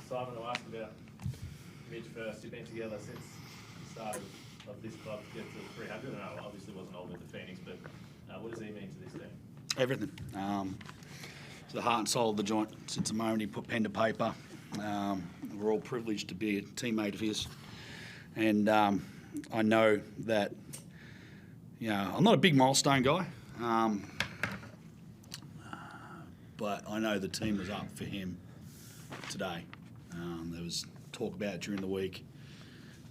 Simon, I'll ask about Mitch first. You've been together since the start of this club to get to 300. And I obviously wasn't all with the Phoenix, but what does he mean to this team? Everything. It's the heart and soul of the joint since the moment he put pen to paper. We're all privileged to be a teammate of his. And I know that, I'm not a big milestone guy, but I know the team was up for him today. There was talk about during the week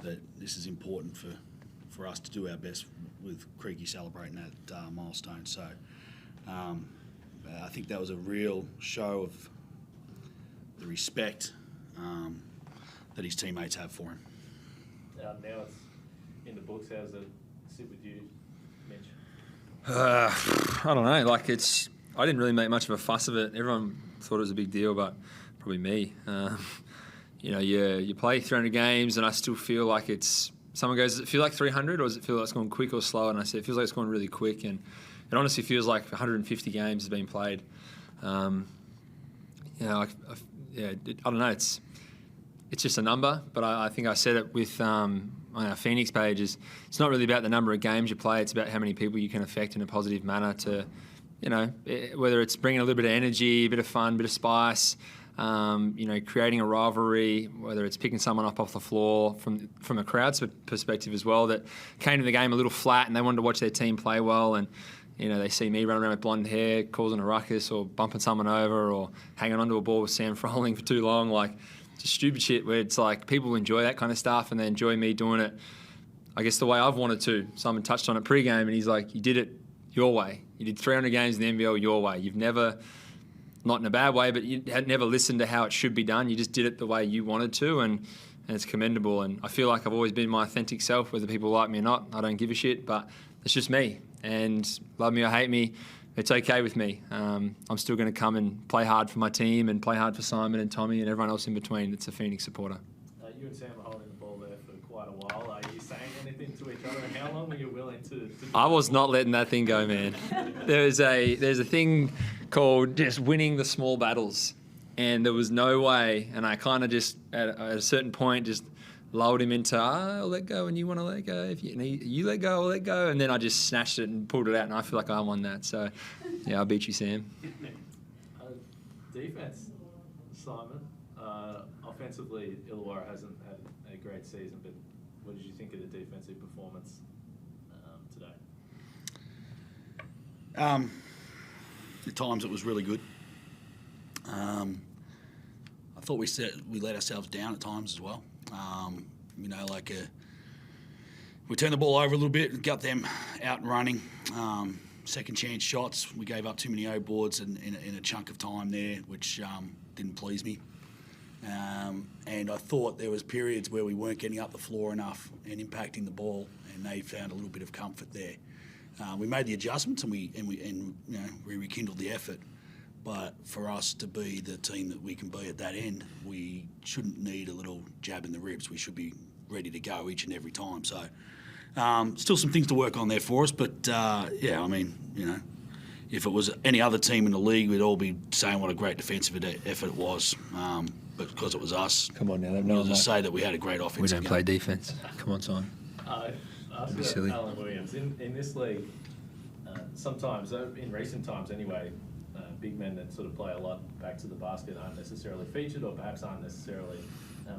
that this is important for us to do our best with Creaky celebrating that milestone. So I think that was a real show of the respect that his teammates have for him. Now it's in the books. How does it sit with you, Mitch? I don't know. I didn't really make much of a fuss of it. Everyone thought it was a big deal, but probably me. You play 300 games, and I still feel like someone goes, does it feel like 300, or does it feel like it's going quick or slow? And I say, it feels like it's going really quick, and it honestly feels like 150 games have been played. I don't know. It's just a number, but I think I said it with on our Phoenix page. It's not really about the number of games you play. It's about how many people you can affect in a positive manner to, whether it's bringing a little bit of energy, a bit of fun, a bit of spice, creating a rivalry, whether it's picking someone up off the floor from a crowd's perspective as well that came to the game a little flat and they wanted to watch their team play well, and they see me running around with blonde hair, causing a ruckus or bumping someone over or hanging onto a ball with Sam Froling for too long, just stupid shit where it's like people enjoy that kind of stuff and they enjoy me doing it, I guess, the way I've wanted to. Simon touched on it pre-game and he's like, you did it your way. You did 300 games in the NBL your way. You've never, not in a bad way, but you had never listened to how it should be done. You just did it the way you wanted to, and it's commendable. And I feel like I've always been my authentic self, whether people like me or not. I don't give a shit, but it's just me. And love me or hate me, it's okay with me. I'm still going to come and play hard for my team and play hard for Simon and Tommy and everyone else in between that's a Phoenix supporter. You and Sam are holding the ball there for quite a while. Are you saying anything to each other? And how long are you willing to I was not letting that thing go, man. There's a thing called just winning the small battles. And there was no way. And I kind of just, at a certain point, just lulled him into, I'll let go and you want to let go. If you let go, I'll let go. And then I just snatched it and pulled it out, and I feel like I won that. So, yeah, I'll beat you, Sam. Defense, Simon. Offensively, Illawarra hasn't had a great season, but what did you think of the defensive performance today? At times it was really good. I thought we let ourselves down at times as well. We turned the ball over a little bit and got them out and running. Second chance shots, we gave up too many O-boards in a chunk of time there, which didn't please me. And I thought there was periods where we weren't getting up the floor enough and impacting the ball, and they found a little bit of comfort there. We made the adjustments and we rekindled the effort. But for us to be the team that we can be at that end, we shouldn't need a little jab in the ribs. We should be ready to go each and every time. So still some things to work on there for us. But, if it was any other team in the league, we'd all be saying what a great defensive effort it was. But because it was us, come on now, we'll just say that we had a great offense. We don't play defense. Come on, Simon. Don't be silly. Alan Williams, in this league, sometimes, in recent times anyway, big men that sort of play a lot back to the basket aren't necessarily featured, or perhaps aren't necessarily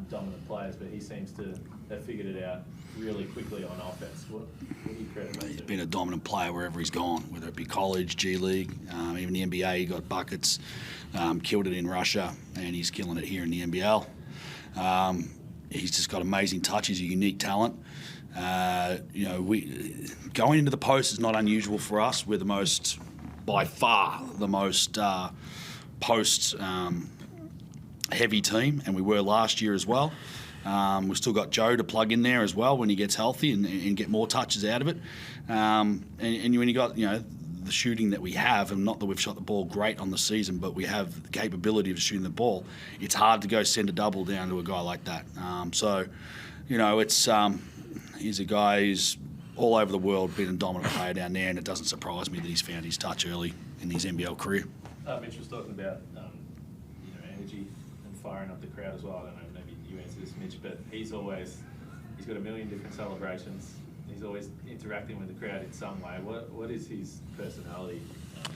dominant players, but he seems to have figured it out really quickly on offense. What do you credit him to? He's been a dominant player wherever he's gone, whether it be college, G League, even the NBA. He got buckets, killed it in Russia, and he's killing it here in the NBL. He's just got amazing touch. He's a unique talent. Going into the post is not unusual for us. We're by far the most post heavy team, and we were last year as well. We've still got Joe to plug in there as well when he gets healthy and get more touches out of it. And when you got the shooting that we have, and not that we've shot the ball great on the season, but we have the capability of shooting the ball, it's hard to go send a double down to a guy like that. He's a guy who's all over the world, been a dominant player down there, and it doesn't surprise me that he's found his touch early in his NBL career. Mitch was talking about energy and firing up the crowd as well. I don't know, maybe you answer this, Mitch, but he's got a million different celebrations. He's always interacting with the crowd in some way. What is his personality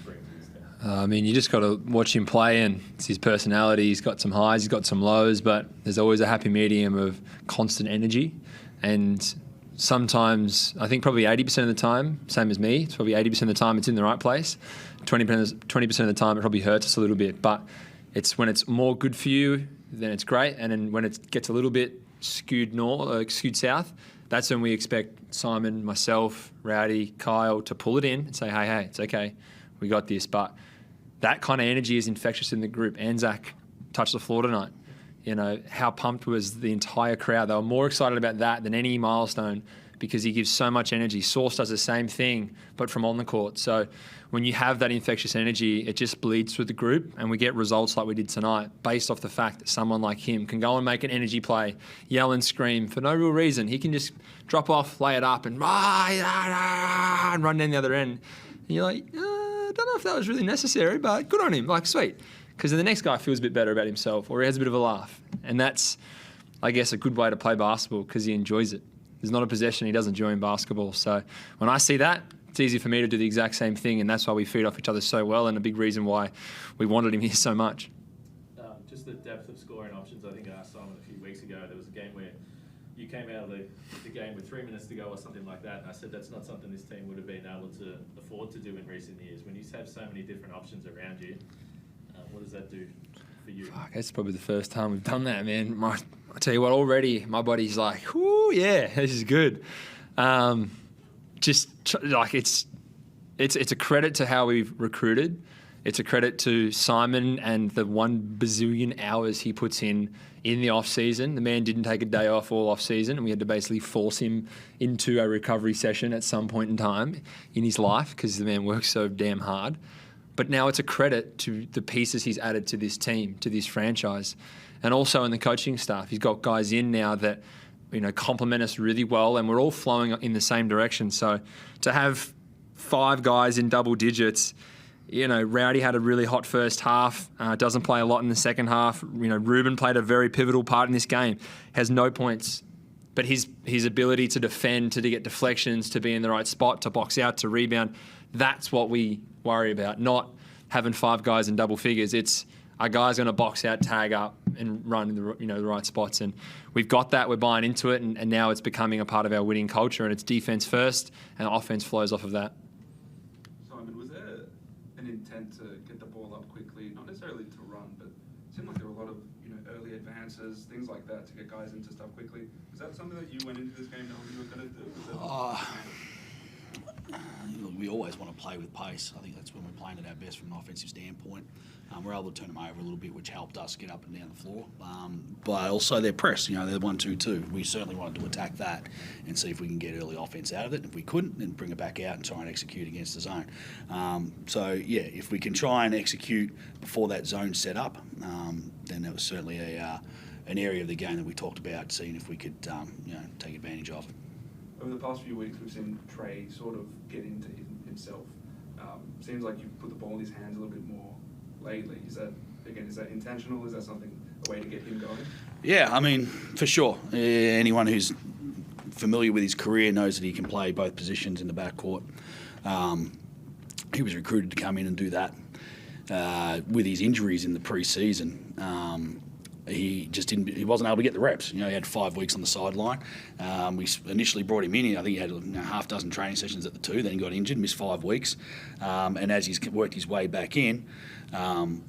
bring to this team? I mean, you just got to watch him play, and it's his personality. He's got some highs, he's got some lows, but there's always a happy medium of constant energy. And sometimes, I think probably 80% of the time, same as me, it's probably 80% of the time it's in the right place. 20% of the time it probably hurts us a little bit. But it's when it's more good for you, then it's great. And then when it gets a little bit skewed south, that's when we expect Simon, myself, Rowdy, Kyle to pull it in and say, hey, it's okay, we got this. But that kind of energy is infectious in the group. Anzac touched the floor tonight. You know, how pumped was the entire crowd? They were more excited about that than any milestone because he gives so much energy. Source does the same thing, but from on the court. So when you have that infectious energy, it just bleeds through the group, and we get results like we did tonight based off the fact that someone like him can go and make an energy play, yell and scream for no real reason. He can just drop off, lay it up, and run down the other end. And you're like, I don't know if that was really necessary, but good on him. Like, sweet. Because then the next guy feels a bit better about himself, or he has a bit of a laugh. And that's, I guess, a good way to play basketball because he enjoys it. There's not a possession he doesn't enjoy in basketball. So when I see that, it's easy for me to do the exact same thing, and that's why we feed off each other so well, and a big reason why we wanted him here so much. Just the depth of scoring options. I think I asked Simon a few weeks ago. There was a game where you came out of the game with 3 minutes to go or something like that, and I said that's not something this team would have been able to afford to do in recent years. When you have so many different options around you, what does that do for you? Fuck, it's probably the first time we've done that, man. I tell you what, already my body's like, whoo, yeah, this is good. It's a credit to how we've recruited. It's a credit to Simon and the 1 bazillion hours he puts in the off season. The man didn't take a day off all off season, and we had to basically force him into a recovery session at some point in time in his life because the man works so damn hard. But now it's a credit to the pieces he's added to this team, to this franchise, and also in the coaching staff. He's got guys in now that, you know, complement us really well, and we're all flowing in the same direction. So to have 5 guys in double digits, you know, Rowdy had a really hot first half, doesn't play a lot in the second half. You know, Ruben played a very pivotal part in this game, has no points. But his ability to defend, to get deflections, to be in the right spot, to box out, to rebound, that's what we worry about, not having 5 guys in double figures. It's our guys going to box out, tag up, and run in the right spots. And we've got that. We're buying into it, and now it's becoming a part of our winning culture. And it's defense first, and offense flows off of that. Simon, was there an intent to get the ball up quickly, not necessarily to run, but it seemed like there were a lot of early advances, things like that, to get guys into stuff quickly? Was that something that you went into this game knowing you were going to do? We always want to play with pace. I think that's when we're playing at our best from an offensive standpoint. We're able to turn them over a little bit, which helped us get up and down the floor. But also their press, they're 1-2-2. We certainly wanted to attack that and see if we can get early offense out of it. If we couldn't, then bring it back out and try and execute against the zone. If we can try and execute before that zone set up, then that was certainly an area of the game that we talked about, seeing if we could take advantage of. Over the past few weeks, we've seen Trey sort of get into himself. Seems like you've put the ball in his hands a little bit more lately. Is that intentional? Is that a way to get him going? Yeah, I mean, for sure. Anyone who's familiar with his career knows that he can play both positions in the backcourt. He was recruited to come in and do that. With his injuries in the pre-season, he wasn't able to get the reps. He had 5 weeks on the sideline. We initially brought him in. I think he had half dozen training sessions at the 2. Then he got injured, missed 5 weeks. And as he's worked his way back in,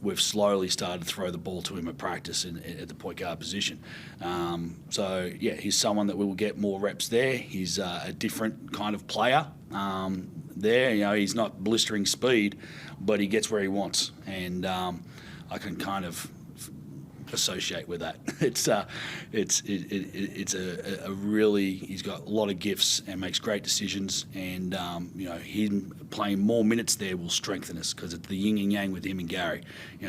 we've slowly started to throw the ball to him at practice at the point guard position. He's someone that we will get more reps there. He's a different kind of player there. He's not blistering speed, but he gets where he wants. And I can kind of associate with that. It's a really, he's got a lot of gifts and makes great decisions, and him playing more minutes there will strengthen us because it's the yin and yang with him and Gary.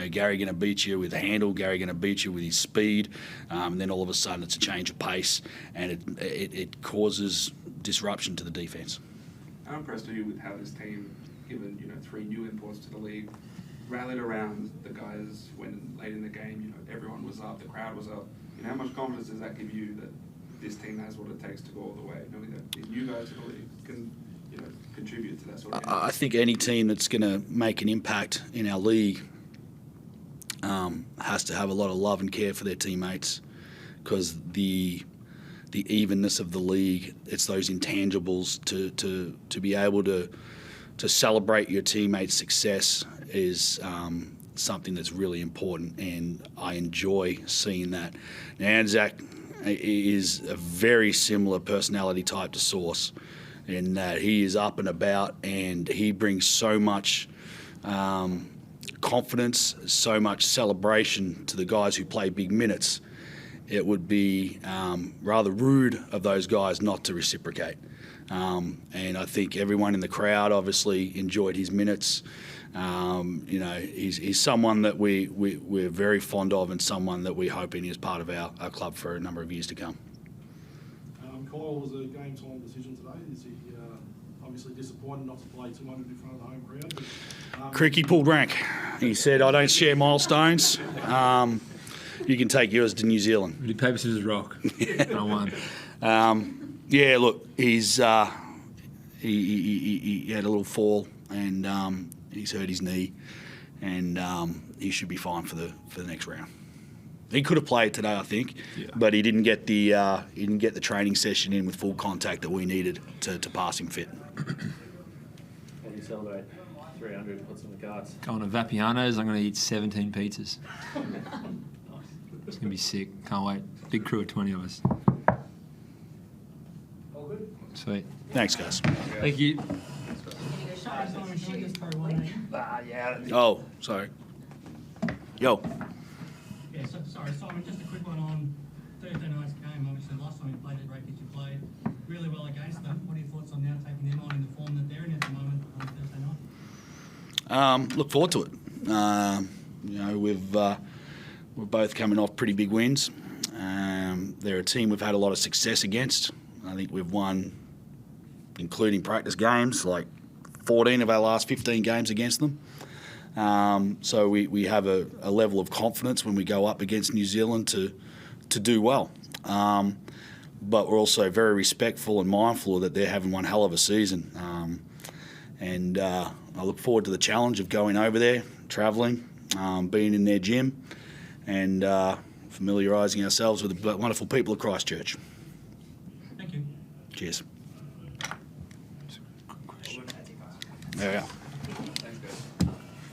Gary going to beat you with a handle, Gary going to beat you with his speed, and then all of a sudden it's a change of pace, and it causes disruption to the defense. How impressed are you with how this team, given 3 new imports to the league, rallied around the guys when late in the game, you know, everyone was up, the crowd was up. You know, how much confidence does that give you that this team has what it takes to go all the way, knowing that these new guys can you know, contribute to that sort of I think any team that's going to make an impact in our league has to have a lot of love and care for their teammates, because the evenness of the league, it's those intangibles to be able to celebrate your teammates' success is something that's really important, and I enjoy seeing that. Now, Anzac is a very similar personality type to Sauce, in that he is up and about and he brings so much confidence, so much celebration to the guys who play big minutes. It would be rather rude of those guys not to reciprocate. And I think everyone in the crowd obviously enjoyed his minutes. You know, he's someone that we're very fond of, and someone that we're hoping is part of our club for a number of years to come. Kyle, was a game time decision today. Is he obviously disappointed not to play 200 in front of the home crowd? But, Cricky pulled rank. He said, "I don't share milestones. You can take yours to New Zealand." We did paper, scissors, rock. I won. Yeah, look, he had a little fall, and he's hurt his knee, and he should be fine for the next round. He could have played today, I think, but he didn't get the training session in with full contact that we needed to pass him fit. How do you celebrate 300? What's in the cards? Going to Vapiano's. I'm going to eat 17 pizzas. It's going to be sick. Can't wait. Big crew of 20 of us. All good. Sweet. Thanks, guys. Thank you. Oh, sorry. Yo. Yeah, sorry, Simon, just a quick one on Thursday night's game. Obviously, last time you played at Rakers, you played really well against them. What are your thoughts on now taking them on in the form that they're in at the moment on Thursday night? Look forward to it. You know, we're both coming off pretty big wins. They're a team we've had a lot of success against. I think we've won, including practice games, like 14 of our last 15 games against them. So we have a level of confidence when we go up against New Zealand to do well. But we're also very respectful and mindful that they're having one hell of a season. And I look forward to the challenge of going over there, travelling, being in their gym, and familiarising ourselves with the wonderful people of Christchurch. Thank you. Cheers. There we are.